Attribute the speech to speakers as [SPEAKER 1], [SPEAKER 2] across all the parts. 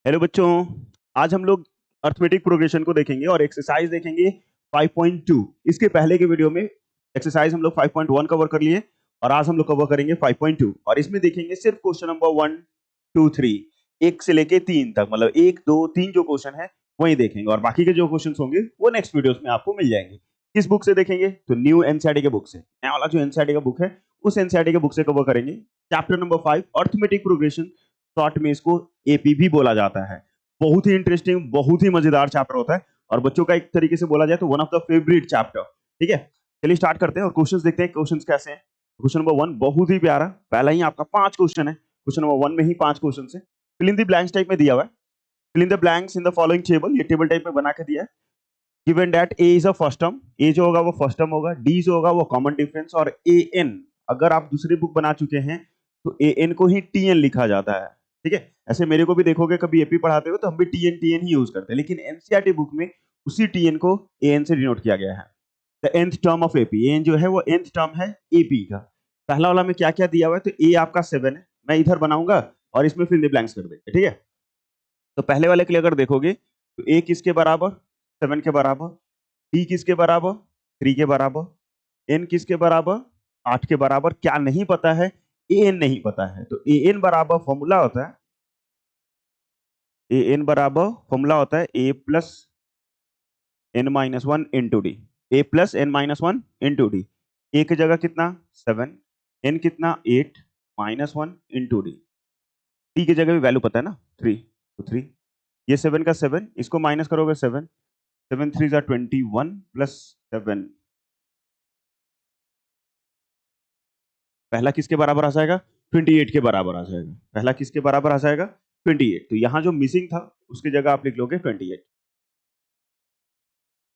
[SPEAKER 1] Hello बच्चों, आज हम लोग अर्थमेटिक प्रोग्रेशन को देखेंगे और एक्सरसाइज देखेंगे 5.2। इसके पहले के वीडियो में एक्सरसाइज हम लोग 5.1 कवर कर लिए और आज हम लोग कवर करेंगे 5.2 और इसमें देखेंगे सिर्फ क्वेश्चन नंबर 1, 2, 3 एक से लेके 3 तक, मतलब 1, 2, 3 जो क्वेश्चन है वही देखेंगे और बाकी के जो क्वेश्चन होंगे वो नेक्स्ट वीडियोस में आपको मिल जाएंगे। किस बुक से देखेंगे? तो न्यू एनसीईआरटी के बुक से, नया वाला जो एनसीईआरटी का बुक है उस एनसीईआरटी के बुक से कवर करेंगे। Chapter number 5 arithmetic progression, short में इसको एपी भी बोला जाता है। बहुत ही इंटरेस्टिंग, बहुत ही मजेदार चैप्टर होता है और बच्चों का एक तरीके से बोला जाए तो one of the favourite chapter. ठीक है, चलिए स्टार्ट करते हैं और क्वेश्चंस देखते हैं क्वेश्चंस कैसे हैं। क्वेश्चन नंबर 1 बहुत ही प्यारा, पहला ही आपका 5 क्वेश्चन है। क्वेश्चन नंबर 1 में ही 5 क्वेश्चन है। Fill in the blanks type में दिया हुआ है। Fill in the blanks in the following table, ये टेबल टाइप में बना के दिया है। Given that A is a first term, A जो होगा वो फर्स्ट टर्म होगा, डी जो होगा वो कॉमन डिफरेंस और ए एन, अगर आप दूसरी बुक बना चुके हैं तो ए एन को ही टी एन लिखा जाता है। ठीक है, ऐसे मेरे को भी देखोगे कभी एपी पढ़ाते हो तो हम भी टी एन ही यूज करते हैं, लेकिन एनसीईआरटी बुक में उसी टी एन को ए एन से डिनोट किया गया है। The nth term of AP, N जो है वो nth टर्म है एपी का। पहला वाला में क्या क्या दिया हुआ है, तो ए आपका 7 है, मैं इधर बनाऊंगा और इसमें फिल द ब्लैंक्स कर देंगे। ठीक है, तो पहले वाले के लिए अगर देखोगे तो ए किसके बराबर? 7 के बराबर। डी किसके बराबर? 3 के बराबर। एन किसके बराबर? 8 के बराबर। क्या नहीं पता है? ए एन नहीं पता है, तो ए एन बराबर फॉर्मूला होता है, ए एन बराबर फॉर्मूला होता है A plus N minus one into D. A plus N minus one into D. A की जगह कितना? 7, एन कितना? 8 minus one into D. D की जगह भी वैल्यू पता है ना, 3, तो 3। ये 7 का 7, इसको माइनस करोगे 7, 7 3 जा 21 प्लस 7, पहला किसके बराबर आ जाएगा? 28 के बराबर आ जाएगा। पहला किसके बराबर आ जाएगा? 28। तो यहां जो मिसिंग था उसकी जगह आप लिख लोगे 28।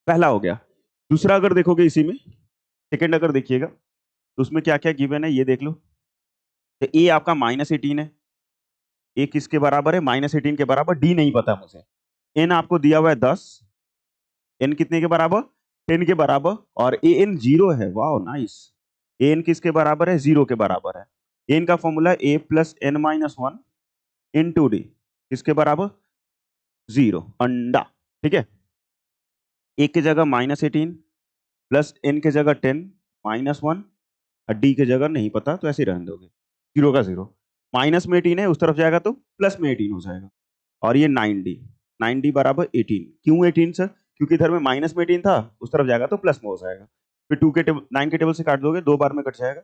[SPEAKER 1] पहला हो गया। दूसरा अगर देखोगे इसी में, सेकंड अगर देखिएगा तो उसमें क्या क्या गिवन है ये देख लो। तो ए आपका -18 है, ए किसके बराबर है? -18 के बराबर। डी नहीं पता मुझे। एन आपको दिया हुआ है 10, एन कितने के बराबर? 10 के बराबर। और ए एन 0 है, वाह नाइस। ए एन किसके बराबर है? 0 के बराबर है। एन का formula A plus N minus one into D, किसके बराबर? 0, अंडा। ठीक है, ए की जगह -18 प्लस एन की जगह 10 माइनस वन और डी की जगह नहीं पता तो ऐसे ही रहने दोगे। 0 का 0, माइनस में 18 है, उस तरफ जाएगा तो प्लस में 18 हो जाएगा। और ये 9D, 9D बराबर 18। क्यों 18 सर? क्योंकि इधर में माइनस में 18 था, उस तरफ जाएगा तो प्लस में हो जाएगा। फिर 2 के टेबल 9 के टेबल से काट दोगे, 2 बार में कट जाएगा।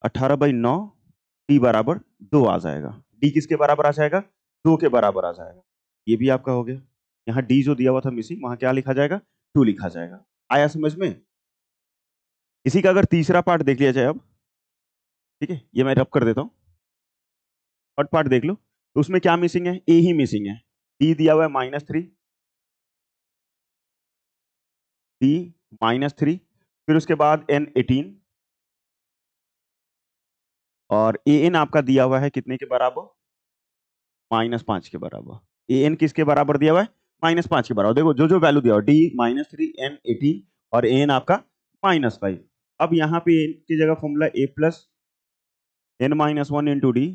[SPEAKER 1] 18/9, डी बराबर 2 आ जाएगा। डी किसके बराबर आ जाएगा? 2 के बराबर आ जाएगा। ये भी आपका हो गया। यहाँ डी जो दिया हुआ था मिसिंग, वहां क्या लिखा जाएगा? 2 लिखा जाएगा। आया समझ में? इसी का अगर तीसरा पार्ट देख लिया जाए अब, ठीक है, ये मैं रब कर देता हूँ। थर्ड पार्ट देख लो, तो उसमें क्या मिसिंग है? ए ही मिसिंग है। डी दिया हुआ है -3, डी -3, फिर उसके बाद एन 18 और ए एन आपका दिया हुआ है कितने के बराबर? -5 के बराबर। ए एन किसके बराबर दिया हुआ है? -5 के बराबर। देखो जो जो वैल्यू दिया हुआ, डी -3, एन 18 और ए एन आपका -5। अब यहाँ पे एन की जगह formula A plus N minus one into D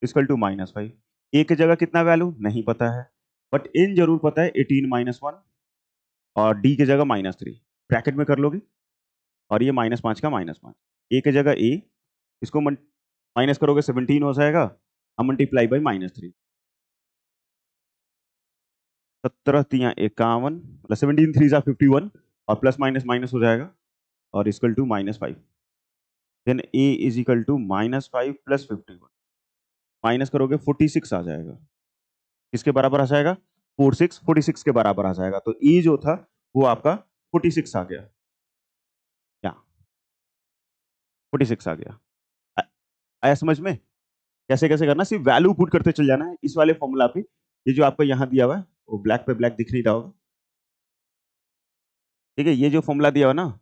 [SPEAKER 1] equal to -5। A की जगह कितना वैल्यू नहीं पता है, बट एन जरूर पता है, 18 - 1 और डी की जगह -3 ब्रैकेट में कर लोगे और ये -5 का -5। ए की जगह ए, इसको माइनस करोगे 17 हो जाएगा, अब मल्टीप्लाई बाई -3। 17 तिया 51, मतलब 17 3 जा 51 और प्लस माइनस माइनस हो जाएगा और equal to -5। Then A is equal to -5 plus 51, minus करोगे 46 आ जाएगा। किसके बराबर आ जाएगा? 46 के बराबर आ जाएगा। तो ए जो था वो आपका 46 आ गया, क्या 46 आ गया। आया समझ में? कैसे कैसे करना, सिर्फ वैल्यू पुट करते चल जाना है इस वाले फॉर्मूला पे। ये जो आपको यहाँ दिया हुआ है वो ब्लैक पे ब्लैक दिख नहीं रहा होगा, ठीक है। ये जो फॉर्मूला दिया हुआ ना,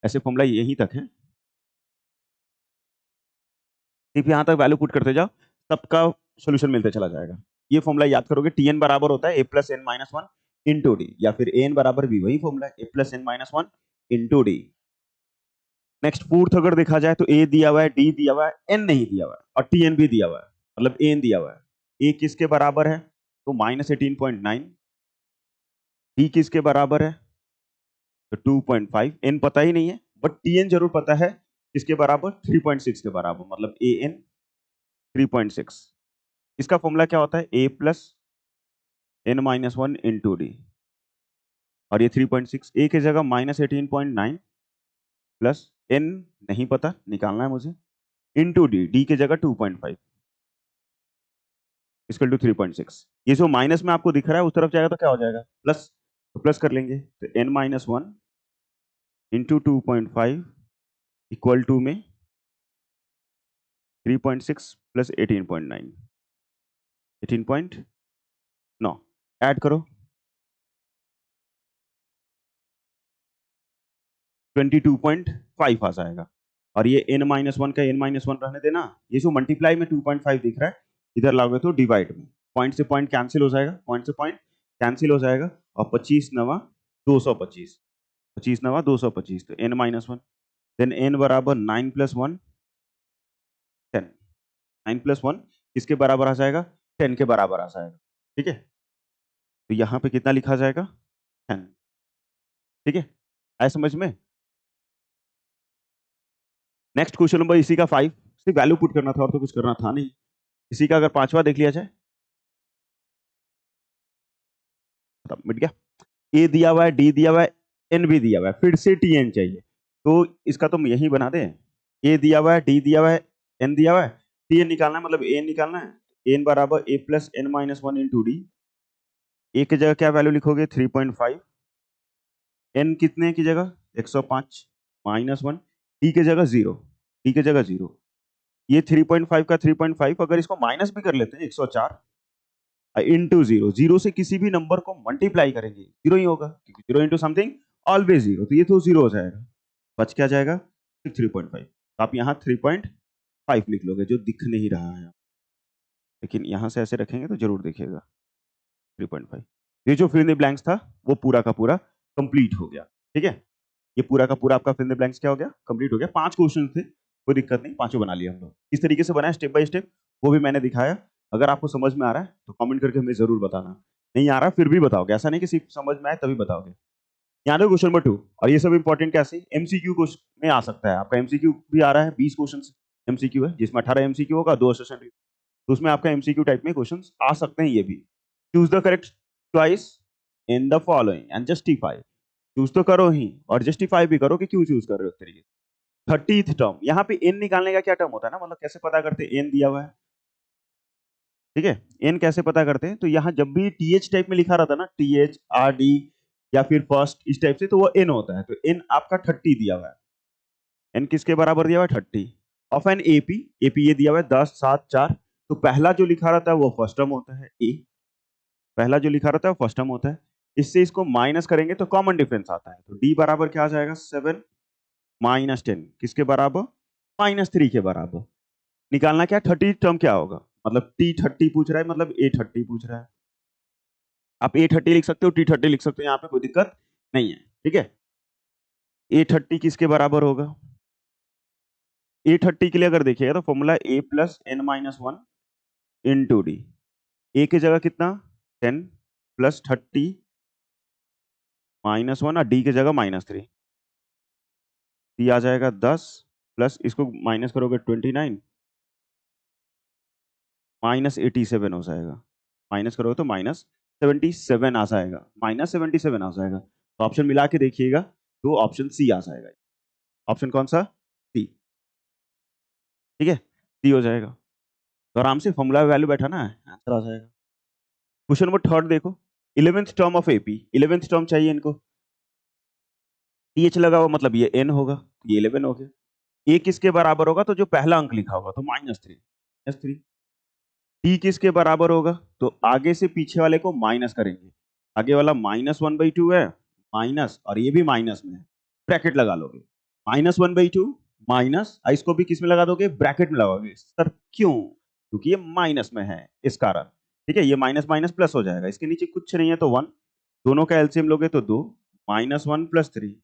[SPEAKER 1] ऐसे फॉर्मूला यहीं तक है, सिर्फ यहाँ तक वैल्यू पुट करते जाओ, सबका सोल्यूशन मिलते चला जाएगा। ये फॉर्मूला याद करोगे, टी एन बराबर होता है A plus N minus one into D, या फिर ए एन बराबर भी वही फॉर्मूला है, A plus N minus one into D. Next fourth अगर देखा जाए तो ए दिया हुआ है, डी दिया हुआ है, एन नहीं दिया हुआ है और टी एन भी दिया हुआ है, मतलब ए एन दिया हुआ है। ए किसके बराबर है, तो -18.9, डी किसके बराबर है, तो 2.5, एन पता ही नहीं है, बट टी एन जरूर पता है, किसके बराबर, 3.6 के बराबर, मतलब ए एन 3.6। इसका फॉर्मूला क्या होता है, A plus N minus one into D, और ये 3.6, ए की जगह -18.9 प्लस एन नहीं पता, निकालना है मुझे, इंटू डी, डी की जगह 2.5 इक्वल टू 3.6। ये जो माइनस में आपको दिख रहा है उस तरफ जाएगा तो क्या हो जाएगा, प्लस, तो प्लस कर लेंगे, तो n minus one into 2.5 equal to में 3.6 प्लस 18.9, 18.9 ऐड करो, 22.5 आ जाएगा। और ये n माइनस वन का n माइनस वन रहने देना, ये जो मल्टीप्लाई में 2.5 दिख रहा है इधर लाओगे तो डिवाइड में, पॉइंट से पॉइंट कैंसिल हो जाएगा, पॉइंट से पॉइंट कैंसिल हो जाएगा, और 25 नवा 225, 25 नवा 225, तो n minus one, then n बराबर 9 प्लस वन 10, 9 प्लस वन किसके बराबर आ जाएगा, 10 के बराबर आ जाएगा, ठीक है। तो यहाँ पे कितना लिखा जाएगा, 10, ठीक है, आए समझ में। नेक्स्ट क्वेश्चन नंबर इसी का 5, सिर्फ वैल्यू पुट करना था और तो कुछ करना था नहीं। इसी का अगर पांचवा देख लिया जाए, मिट गया, ए दिया हुआ है, डी दिया हुआ है, एन भी दिया हुआ है, फिर से टी एन चाहिए, तो इसका तुम यही बना दे, ए दिया हुआ है, डी दिया हुआ है, एन दिया हुआ है, टी एन निकालना है, मतलब एन निकालना है, एन बराबर A plus N minus one into D, A की जगह क्या वैल्यू लिखोगे 3.5, एन कितने की जगह 105 माइनस वन, डी की जगह 0, डी की जगह 0, ये 3.5 का 3.5 अगर इसको माइनस भी कर लेते हैं 104 इंटू 0, 0 से किसी भी नंबर को मल्टीप्लाई करेंगे 0 ही होगा, क्योंकि 0 इंटू समथिंग ऑलवेज 0, तो ये तो 0 हो जाएगा, बच क्या जाएगा 3.5, तो आप यहाँ 3.5 लिख लोगे जो दिख नहीं रहा है, लेकिन यहाँ से ऐसे रखेंगे तो जरूर दिखेगा 3.5। ये जो फिल इन द ब्लैंक्स था वो पूरा का पूरा कंप्लीट हो गया, ठीक है, ये पूरा का पूरा आपका फिल इन द ब्लैंक्स क्या हो गया, कंप्लीट हो गया। 5 क्वेश्चन थे, कोई दिक्कत नहीं, पांचों बना लिया हम लोग। किस तरीके से बनाया स्टेप बाय स्टेप वो भी मैंने दिखाया। अगर आपको समझ में आ रहा है तो कमेंट करके हमें जरूर बताना, नहीं आ रहा फिर भी बताओगे, ऐसा नहीं कि सिर्फ समझ में आए तभी बताओगे। यहाँ क्वेश्चन नंबर 2, और ये सब इंपॉर्टेंट कैसे एमसीक्यू क्वेश्चन में आ सकता है, आपका एमसीक्यू भी आ रहा है, 20 क्वेश्चन एमसीक्यू है, जिसमें 18 एमसीक्यू होगा, 2 सेशन, तो उसमें आपका एमसीक्यू टाइप में क्वेश्चंस आ सकते हैं। ये भी choose the correct choice in the following and justify, choose तो करो ही और जस्टिफाई भी करो कि क्यों चूज कर रहे हो। तरीके 30th टर्म, यहाँ पे एन निकालने का क्या टर्म होता है ना, मतलब कैसे पता करते हैं, एन दिया हुआ है, ठीक है, एन कैसे पता करते हैं, तो यहाँ जब भी टीएच टाइप में लिखा रहता है ना, टीएच आर डी या फिर फर्स्ट इस टाइप से, तो वो एन होता है, तो एन आपका 30 दिया हुआ है, एन किसके बराबर दिया हुआ है 30 ऑफ एन एपी, एपी ये दिया हुआ है 10 7 4, तो पहला जो लिखा रहता है वो फर्स्ट टर्म होता है, ए पहला जो लिखा रहता है वो फर्स्ट टर्म होता है, इससे इसको माइनस करेंगे तो कॉमन डिफरेंस आता है, तो डी बराबर क्या आ जाएगा 7 माइनस 10 किसके बराबर, -3 के बराबर। निकालना क्या 30 टर्म क्या होगा, मतलब टी 30 पूछ रहा है, मतलब ए 30 पूछ रहा है, आप ए 30 लिख सकते हो, टी 30 लिख सकते हो, यहाँ पे कोई दिक्कत नहीं है, ठीक है। ए 30 किसके बराबर होगा, ए 30 के लिए अगर देखिएगा तो formula A plus N minus one into D, A की जगह कितना 10 प्लस 30 माइनस वन, और डी की जगह -3, डी आ जाएगा 10 प्लस इसको माइनस करोगे 29 -87 हो जाएगा, माइनस करोगे तो -77 आ जाएगा, -77 आ जाएगा, तो ऑप्शन मिला के देखिएगा तो ऑप्शन सी आ जाएगा, ऑप्शन कौन सा, सी, ठीक है, सी हो जाएगा, तो आराम से फॉर्मूला वैल्यू बैठा ना आंसर आ जाएगा। क्वेश्चन नंबर 3 देखो, 11th term of AP, 11th term चाहिए इनको, टीएच लगा हुआ मतलब ये एन होगा, ये 11 हो गया, ए किसके बराबर होगा, तो जो पहला अंक लिखा होगा तो -3, टी किसके बराबर होगा, तो आगे से पीछे वाले को माइनस करेंगे, आगे वाला -1/2 है, माइनस और ये भी माइनस में है, ब्रैकेट लगा लोगे, -1/2 माइनस, इसको भी किस में लगा दोगे, ब्रैकेट में लगाओगे, सर क्यों, क्योंकि ये माइनस में है इस कारण, ठीक है, ये माइनस माइनस प्लस हो जाएगा, इसके नीचे कुछ नहीं है तो 1, दोनों का एलसीएम लोगे तो 2, -1 + 3,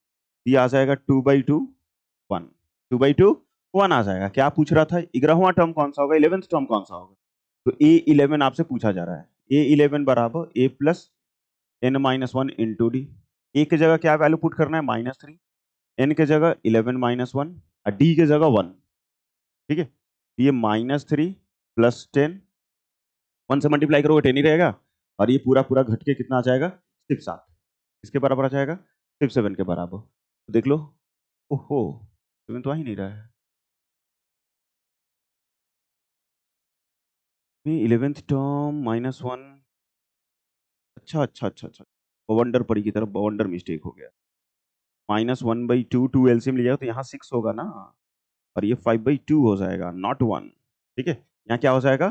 [SPEAKER 1] ये आ जाएगा 2/2 1, 2/2 1 आ जाएगा। क्या पूछ रहा था, 11वां टर्म कौन सा होगा, 11th टर्म कौन सा होगा, तो A11 आपसे पूछा जा रहा है, A11 बराबर A plus n-1 into D. A की जगह क्या वैल्यू पुट करना है, -3, n की जगह 11 - 1 और डी की जगह 1। ठीक है, ये -3 प्लस 10, 1 से मल्टीप्लाई करोगे 10 ही रहेगा, और ये पूरा पूरा घट के कितना आ जाएगा, सिर्फ 7। इसके बराबर आ जाएगा, सिर्फ 7 के बराबर। तो देख लो, ओहो 7 तो आ ही नहीं रहा है। 11th टर्म -1, अच्छा अच्छा अच्छा अच्छा, बवंडर पड़ी की तरफ बवंडर मिस्टेक हो गया। -1/2, 2 एलसीएम लिया तो यहाँ 6 होगा ना, और ये 5/2 हो जाएगा, नॉट 1। ठीक है, यहाँ क्या हो जाएगा,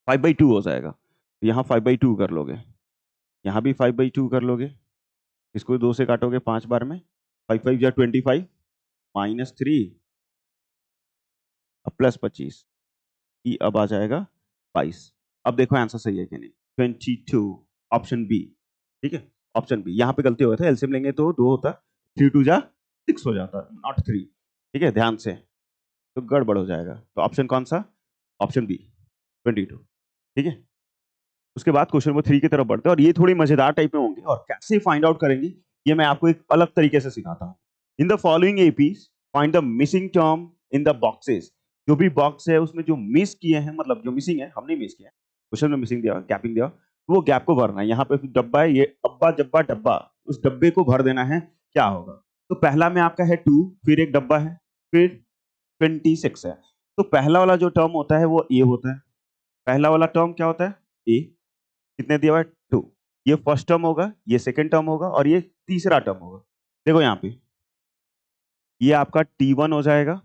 [SPEAKER 1] 5/2 हो जाएगा। तो यहाँ 5/2 कर लोगे, यहाँ भी 5/2 कर लोगे, इसको 2 से काटोगे 5 बार में, 5 5 या 25, -3 प्लस 25, ये अब आ जाएगा 22। अब देखो आंसर सही है कि नहीं, 22, ऑप्शन बी। ठीक है, ऑप्शन बी। यहाँ पे गलती हो गया था, एलसीएम लेंगे तो 2 होता, 3 2 जा 6 हो जाता, नॉट 3। ठीक है, ध्यान से, तो गड़बड़ हो जाएगा। तो ऑप्शन कौन सा, ऑप्शन बी 22। ठीक है, उसके बाद क्वेश्चन नंबर 3 की तरफ बढ़ते हैं, और ये थोड़ी मजेदार टाइप में होंगे, और कैसे फाइंड आउट करेंगे ये मैं आपको एक अलग तरीके से सिखाता हूँ। इन the following APs find the missing term in the boxes. जो भी बॉक्स है उसमें जो मिस किए हैं, मतलब जो मिसिंग है, हमने मिस किया है, क्वेश्चन में मिसिंग दिया, गैपिंग दिया, तो वो गैप को भरना है। यहाँ पे डब्बा है, ये अब्बा जब्बा डब्बा, उस डब्बे को भर देना है। क्या होगा, तो पहला में आपका है 2, फिर एक डब्बा है, फिर 26 है। तो पहला वाला जो टर्म होता है वो ए होता है। पहला वाला टर्म क्या होता है, ए। कितने दिया हुआ है, 2। ये फर्स्ट टर्म होगा, ये सेकंड टर्म होगा, और ये तीसरा टर्म होगा। देखो यहाँ पे, ये आपका T1 हो जाएगा,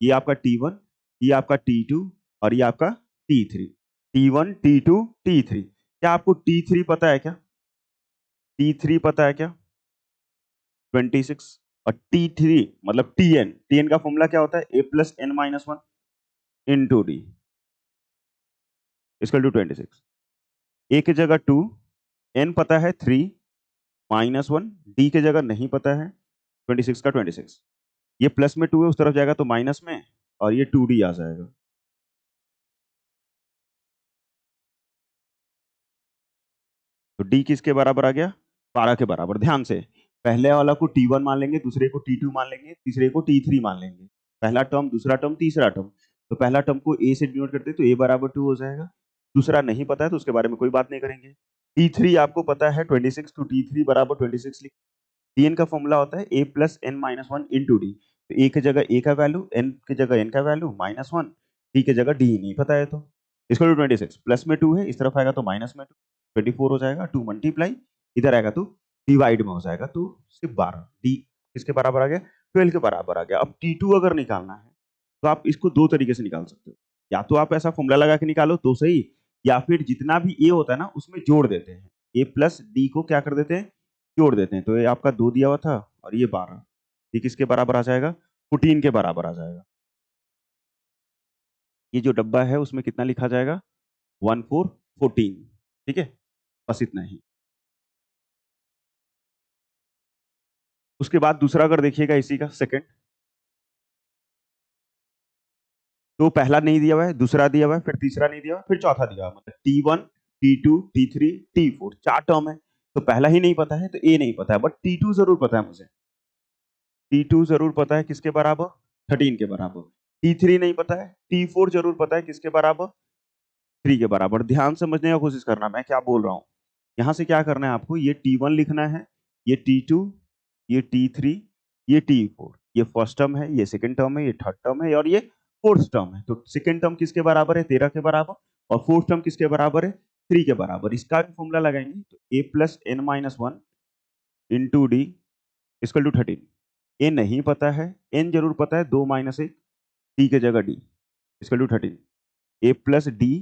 [SPEAKER 1] ये आपका T1, ये आपका T2, और ये आपका T3। T1 T2 T3। क्या आपको T3 पता है क्या, T3 पता है क्या, 26। और T3 मतलब TN का फॉर्मूला क्या होता है, A plus n-1 into D equal to 26। A की जगह 2, n पता है 3 -1, डी की जगह नहीं पता है 26 का 26। ये प्लस में 2 है, उस तरफ जाएगा तो माइनस में, और ये 2d आ जाएगा। तो d किसके बराबर आ गया, 12 के बराबर। ध्यान से, पहले वाला को T1 मान लेंगे, दूसरे को T2 मान लेंगे, तीसरे को T3 मान लेंगे। पहला टर्म, दूसरा टर्म, तीसरा टर्म। तो पहला टर्म को a से डिनोट करते हैं, तो a बराबर 2 हो जाएगा। दूसरा नहीं पता है तो उसके बारे में कोई बात नहीं करेंगे। T3 आपको पता है 26, तो T3 बराबर 26 लिख। Tn का फॉर्मूला होता है a plus n-1 into D. तो a की जगह a का वैल्यू, n की जगह n का वैल्यू -1, d की जगह d नहीं पता है, तो इसको 26 प्लस में 2 है, इस तरफ आएगा तो माइनस में 2, 24 हो जाएगा। 2 मल्टीप्लाई इधर आएगा तो डिवाइड में हो जाएगा, तो सिर्फ 12। d किसके बराबर आ गया, 12 के बराबर आ गया। अब T2 अगर निकालना है तो आप इसको दो तरीके से निकाल सकते हो, या तो आप ऐसा फॉर्मूला लगा के निकालो तो सही, या फिर जितना भी a होता है ना उसमें जोड़ देते हैं, a प्लस डी को क्या कर देते हैं, जोड़ देते हैं। तो ये आपका 2 दिया हुआ था, और ये 12, ये किसके बराबर आ जाएगा, 14 के बराबर आ जाएगा। ये जो डब्बा है उसमें कितना लिखा जाएगा, 1 4 14। ठीक है, बस इतना ही। उसके बाद दूसरा अगर देखिएगा इसी का सेकंड, तो पहला नहीं दिया हुआ है, दूसरा दिया हुआ है, फिर तीसरा नहीं दिया हुआ, फिर चौथा दिया हुआ, मतलब T1 T2 T3 T4, 4 term है। तो पहला ही नहीं पता है तो ए नहीं पता है, बट T2 जरूर पता है मुझे। T2 जरूर पता है किसके बराबर, 13 के बराबर। T3 नहीं पता है, T4 जरूर पता है किसके बराबर, 3 के बराबर। ध्यान समझने का कोशिश करना मैं क्या बोल रहा हूँ। यहाँ से क्या करना है आपको, ये T1 लिखना है, ये T2, ये T3, ये T4। ये फर्स्ट टर्म है, ये सेकंड टर्म है, ये थर्ड टर्म है, और ये फोर्थ टर्म है। तो सेकंड टर्म किसके बराबर है, 13 के बराबर, और फोर्थ टर्म किसके बराबर है, 3 के बराबर। इसका भी फॉर्मूला लगाएंगे, तो a plus n-1 into D equal to 13। A नहीं पता है, n जरूर पता है, 2 - 1, डी के जगह D equal to 13। a plus D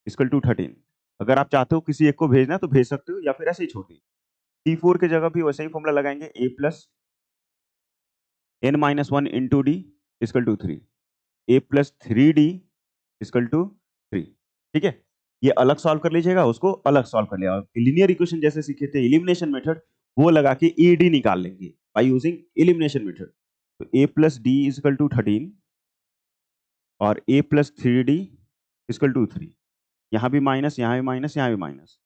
[SPEAKER 1] equal to 13। अगर आप चाहते हो किसी एक को भेजना तो भेज सकते हो, या फिर ऐसे ही छोड़ दीजिए। T4 की जगह भी वैसे ही फॉर्मूला लगाएंगे, a plus n-1 into D equal to 3, a plus 3d equal to 3। ठीक है, ये अलग सॉल्व कर लीजिएगा, उसको अलग सॉल्व कर लिया। लीनियर इक्वेशन जैसे सीखे थे, एलिमिनेशन मेथड, वो लगा के ed निकाल लेंगे बाय यूजिंग एलिमिनेशन मेथड। तो a plus D equal to 13 और a plus 3d equal to 3। यहाँ भी माइनस, यहाँ भी माइनस, यहाँ भी माइनस,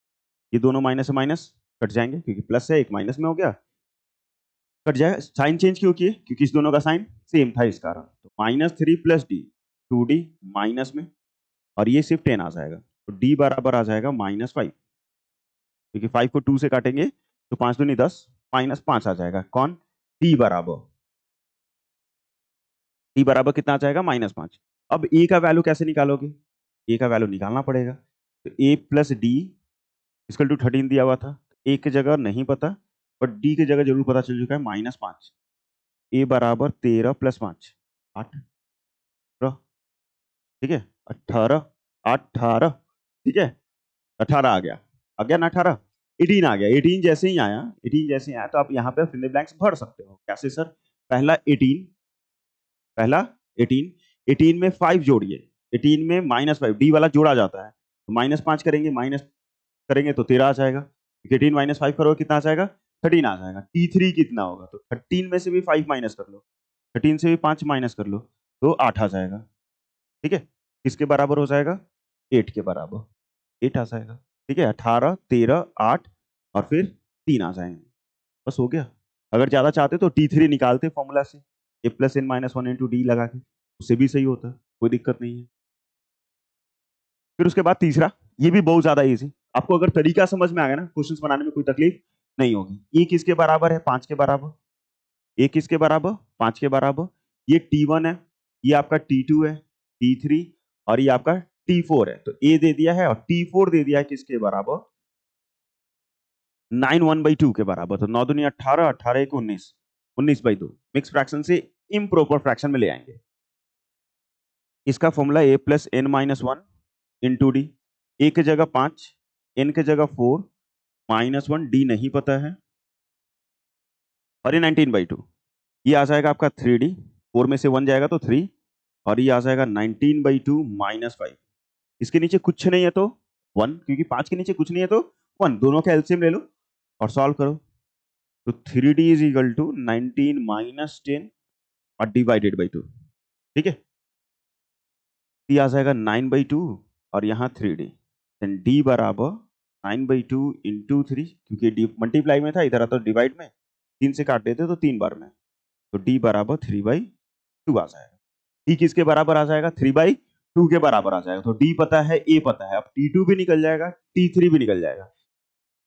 [SPEAKER 1] ये दोनों माइनस से माइनस कट जाएंगे क्योंकि प्लस है, एक माइनस में हो गया, कट जाएगा। साइन चेंज क्यों किए? क्योंकि इस दोनों का साइन सेम था इस कारण। तो -3 प्लस डी, 2d माइनस में, और ये सिर्फ 10 आ जाएगा, तो d बराबर आ जाएगा -5, क्योंकि 5 को 2 से काटेंगे तो 5 दूनी 10, -5 आ जाएगा। कौन? d बराबर, d बराबर कितना आ जाएगा? -5। अब a का वैल्यू कैसे निकालोगे? a का वैल्यू निकालना पड़ेगा, तो a plus D equal to 13 दिया हुआ था, a की जगह नहीं पता, बट d की जगह जरूर पता चल चुका है, -5। a बराबर 13 प्लस 5, 8, ठीक है, 18, 18, ठीक है, 18 आ गया ना? 18, 18 आ गया। 18 जैसे ही आया, 18 जैसे ही आया तो आप यहाँ पे फिल द ब्लैंक्स भर सकते हो। कैसे सर? पहला 18, पहला 18, 18 में 5 जोड़िए, 18 में -5, डी वाला जोड़ा जाता है, तो -5 करेंगे, माइनस करेंगे तो 13 आ जाएगा, 18 -5 करोगे कितना आ जाएगा? 13 आ जाएगा। T3 कितना होगा? तो 13 में से भी 5 माइनस कर लो, 13 से भी 5 माइनस कर लो, तो 8 आ जाएगा, ठीक है। किसके बराबर हो जाएगा? 8 के बराबर, 8 आ जाएगा, ठीक है। 18, 13, 8 और फिर 3 आ जाएंगे, बस हो गया। अगर ज्यादा चाहते तो T3 निकालते फॉर्मूला से, a plus n minus 1 into D लगा के, उससे भी सही होता, कोई दिक्कत नहीं है। फिर उसके बाद तीसरा, ये भी बहुत ज्यादा इजी, आपको अगर तरीका समझ में आ गया ना, क्वेश्चंस बनाने में कोई तकलीफ नहीं होगी। ये किसके बराबर है? 5 के बराबर। ये किसके बराबर? 5 के बराबर। ये T1 है, ये आपका T2 है, T3 और ये आपका T4 है। तो A दे दिया है और T4 दे दिया है किसके बराबर? 9 1/2 के बराबर। तो 9 दूनी 18, 18 1 19, 19/2। मिक्स फ्रैक्शन से इम्प्रॉपर फ्रैक्शन में ले आएंगे। इसका फॉर्मूला a plus n minus 1 into D, A की जगह 5, n की जगह 4, -1, डी नहीं पता है, और ये 19/2। ये आ जाएगा आपका 3d, 4 में से 1 जाएगा तो 3, और ये आ जाएगा 19/2 -5। इसके नीचे कुछ नहीं है तो 1, क्योंकि 5 के नीचे कुछ नहीं है तो 1, दोनों का एलसीएम ले लो और सॉल्व करो। तो 3d is equal to 19 minus 10 और डिवाइडेड बाई 2, ठीक है। ये आ जाएगा 9/2 और यहाँ 3d, देन d बराबर 9/2 इंटू 3, क्योंकि d मल्टीप्लाई में था, इधर आता डिवाइड में, 3 से काट देते तो 3 बार में, तो d बराबर 3/2 आ जाएगा। d किसके बराबर आ जाएगा? 3/2 के बराबर आ जाएगा। तो d पता है, a पता है, अब t2 भी निकल जाएगा, t3 भी निकल जाएगा।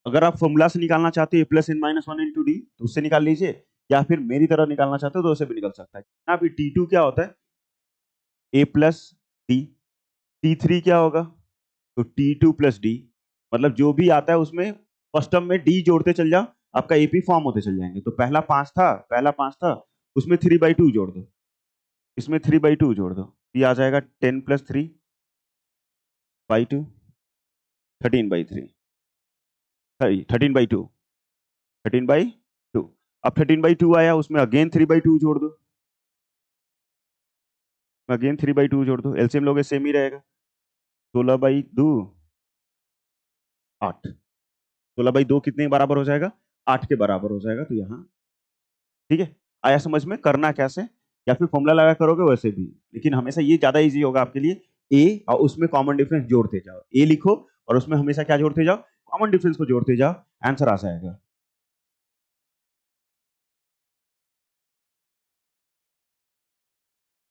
[SPEAKER 1] अगर आप फॉर्मूला से निकालना चाहते हो a plus n minus 1 into D, तो उससे निकाल लीजिए, या फिर मेरी तरह निकालना चाहते हो तो उससे भी निकल सकता है। यहाँ भी t2 क्या होता है? a plus D. t3 क्या होगा? तो T2 प्लस डी, मतलब जो भी आता है उसमें फर्स्ट टर्म में डी जोड़ते चल जाओ, आपका एपी फॉर्म होते चल जाएंगे। तो पहला 5 था, उसमें 3/2 जोड़ दो, इसमें 3/2 जोड़ दो, ये आ जाएगा 10 प्लस 3/2, 13/3, 13/2, 13/2। अब 13/2 आया, उसमें अगेन 3/2 जोड़ दो, अगेन 3/2 जोड़ दो, एलसीएम लोगे सेम ही रहेगा, 16/2 8, 16/2 कितने के बराबर हो जाएगा? 8 के बराबर हो जाएगा। तो यहाँ, ठीक है, आया समझ में? करना कैसे, या फिर फॉर्मूला लगा करोगे वैसे भी, लेकिन हमेशा ये ज्यादा इजी होगा आपके लिए। ए और उसमें कॉमन डिफरेंस जोड़ते जाओ, ए लिखो और उसमें हमेशा क्या जोड़ते जाओ? कॉमन डिफरेंस को जोड़ते जाओ, आंसर आ जाएगा।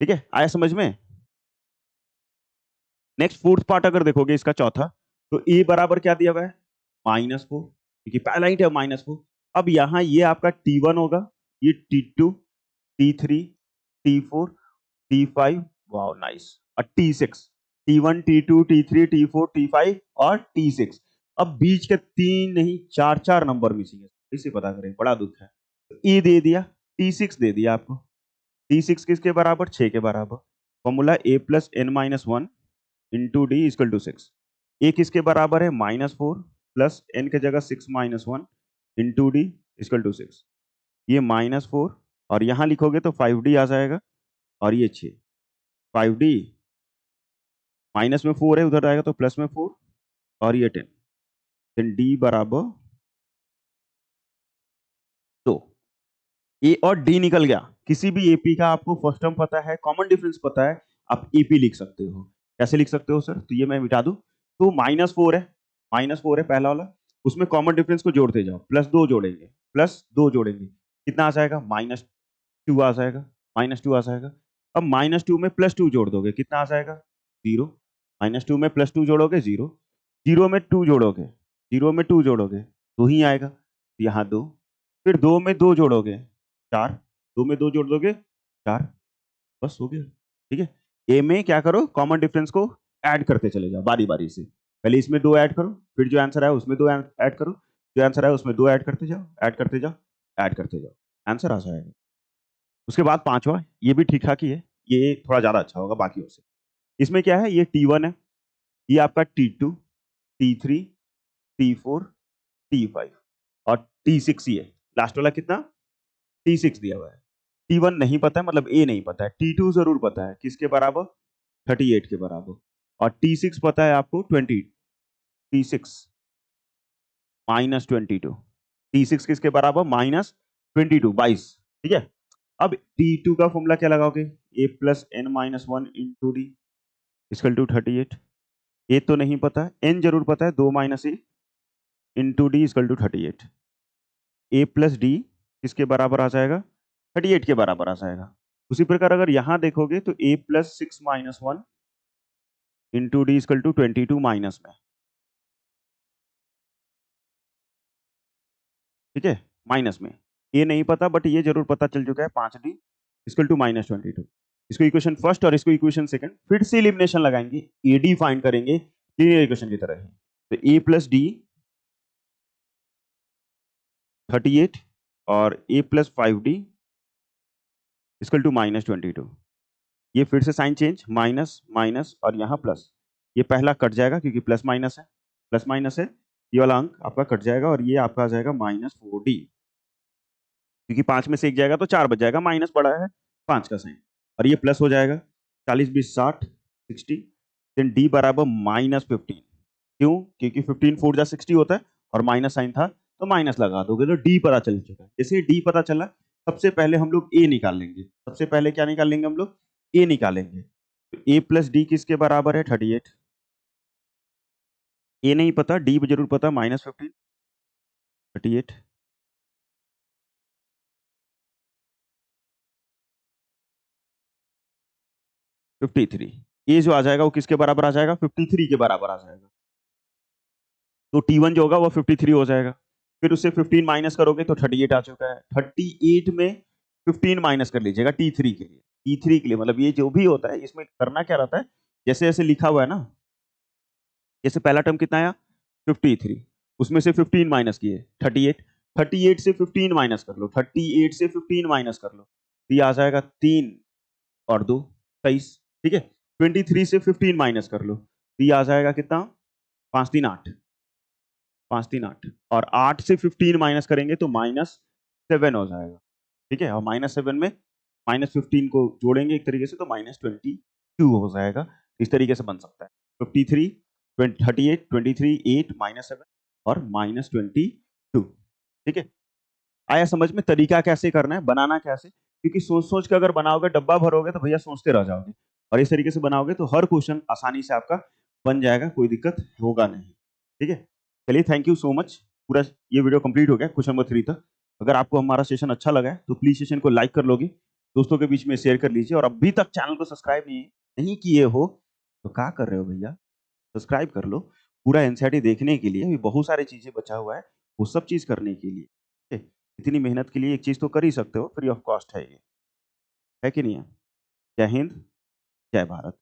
[SPEAKER 1] ठीक है, आया समझ में? नेक्स्ट फोर्थ पार्ट अगर देखोगे इसका, चौथा, तो ए बराबर क्या दिया हुआ है? -4, क्योंकि पहला ही है -4। अब यहाँ ये आपका T1 होगा, ये T2, T3, T4, T5, wow nice, और T6, T1, T2, T3, T4, T5 और T6। अब बीच के 3 नहीं 4 नंबर मिसिंग है, इसे पता करें, बड़ा दुख है। E दे दिया, T6 दे दिया आपको, T6 किसके बराबर? 6 के बराबर। Formula a plus n minus 1 into D equal to 6। A किसके बराबर है? -4 प्लस n के जगह 6 minus 1 into D equal to 6। ये -4 और यहाँ लिखोगे तो 5d आ जाएगा, और ये 6, 5d माइनस में 4 है, उधर आएगा तो प्लस में 4, और ये 10, देन d बराबर 2। ए और डी निकल गया। किसी भी एपी का आपको फर्स्ट टर्म पता है, कॉमन डिफरेंस पता है, आप एपी लिख सकते हो। कैसे लिख सकते हो सर? तो ये मैं मिटा दूं, तो -4 है, -4 है पहला वाला, उसमें कॉमन डिफरेंस को जोड़ते जाओ, +2 जोड़ेंगे, +2 जोड़ेंगे, कितना आ जाएगा? -2 आ जाएगा, -2 आ जाएगा। अब -2 में +2 जोड़ दोगे, कितना आ जाएगा? 0। -2 में +2 जोड़ोगे 0, 0 में 2 जोड़ोगे, 0 में 2 जोड़ोगे 2 ही आएगा, यहाँ 2, फिर 2 में 2 जोड़ोगे 4, 2 में 2 जोड़ दोगे 4, बस हो गया। ठीक है, ए में क्या करो, कॉमन डिफरेंस को ऐड करते चले जाओ बारी बारी से, पहले इसमें 2 ऐड करो, फिर जो आंसर है उसमें 2 ऐड करो, जो आंसर है उसमें 2 ऐड करते जाओ, ऐड करते जाओ, ऐड करते जाओ, आंसर आ जाएगा। उसके बाद पांचवा, ये भी ठीक ठाक ही है, ये थोड़ा ज्यादा अच्छा होगा बाकियों से। इसमें क्या है, ये T1 है, ये आपका T2, T3, T4, T5 और T6 ही है। लास्ट वाला कितना? T6 दिया हुआ है। T1 नहीं पता है, मतलब ए नहीं पता है। T2 जरूर पता है, किसके बराबर? 38 के बराबर। और T6 पता है आपको 20, T6 -22, T6 किसके बराबर? -22, 22। ठीक है, अब T2 का फॉर्मूला क्या लगाओगे? a plus N minus one into D equal to 38। A तो नहीं पता है, एन जरूर पता है, 2 minus A into D equal to 38। A plus D किसके बराबर आ जाएगा? 38 के बराबर आ जाएगा। उसी प्रकार अगर यहां देखोगे तो a plus 6 minus one into D equal to 22 minus में, ठीक है, माइनस में। ये नहीं पता, बट ये जरूर पता चल चुका है, 5d इक्वल टू -22। इसको इक्वेशन फर्स्ट और इसको इक्वेशन सेकंड, फिर से एलिमिनेशन लगाएंगे, एडी फाइंड करेंगे लीनियर इक्वेशन की तरह ही। तो a प्लस डी 38 और a plus 5d equal to -22। ये फिर से साइन चेंज, माइनस माइनस और यहाँ प्लस, ये पहला कट जाएगा क्योंकि प्लस माइनस है, प्लस माइनस है, ये वाला अंक आपका कट जाएगा और ये आपका आ जाएगा -4d, क्योंकि 5 में से एक जाएगा तो 4 बच जाएगा, माइनस बड़ा है 5 का साइन, और ये प्लस हो जाएगा, 40 20 60 60, देन डी बराबर -15। क्यों? क्योंकि 15 4 जा 60 होता है और माइनस साइन था तो माइनस लगा दोगे तो डी पता चल चुका है। जैसे डी पता चला, सबसे पहले हम लोग ए निकाल लेंगे, सबसे पहले क्या निकाल लेंगे हम लोग? ए निकालेंगे। तो ए प्लस डी किसके बराबर है? 38। ए नहीं पता, डी जरूर पता, -15, 38, 53। ए जो आ जाएगा वो किसके बराबर आ जाएगा? 53 के बराबर आ जाएगा। तो T1 जो होगा वो 53 हो जाएगा, फिर उससे 15 माइनस करोगे तो 38 आ चुका है। 38 में 15 माइनस कर लीजिएगा T3 के लिए, T3 के लिए, मतलब ये जो भी होता है इसमें करना क्या रहता है, जैसे जैसे लिखा हुआ है ना, जैसे पहला टर्म कितना आया? 53, उसमें से 15 माइनस किए 38, 38 से 15 माइनस कर लो, 38 से 15 माइनस कर लो, तो ये आ जाएगा 3 और 2 23। ठीक है, 23 से 15 माइनस कर लो, तो ये आ जाएगा कितना? 5 3 8, 5 3 8, और 8 से 15 माइनस करेंगे तो -7 हो जाएगा। ठीक है, और -7 में -15 को जोड़ेंगे एक तरीके से तो -22 हो जाएगा। इस तरीके से बन सकता है 53 38 23 8 -7 और -22। ठीक है, आया समझ में तरीका कैसे करना है, बनाना कैसे? क्योंकि सोच सोच के अगर बनाओगे, डब्बा भरोगे तो भैया सोचते रह जाओगे, और इस तरीके से बनाओगे तो हर क्वेश्चन आसानी से आपका बन जाएगा, कोई दिक्कत होगा नहीं। ठीक है, चलिए, थैंक यू सो मच। पूरा ये वीडियो कंप्लीट हो गया क्वेश्चन नंबर 3 तक। अगर आपको हमारा सेशन अच्छा लगा है तो प्लीज सेशन को लाइक कर लोगे, दोस्तों के बीच में शेयर कर लीजिए, और अभी तक चैनल को सब्सक्राइब नहीं किए हो तो क्या कर रहे हो भैया, सब्सक्राइब कर लो। पूरा एनसीईआरटी देखने के लिए, अभी बहुत सारी चीजें बचा हुआ है, वो सब चीज करने के लिए। ठीक है? इतनी मेहनत के लिए एक चीज तो कर ही सकते हो, फ्री ऑफ कॉस्ट है ये, है कि नहीं है? जय हिंद, जय भारत।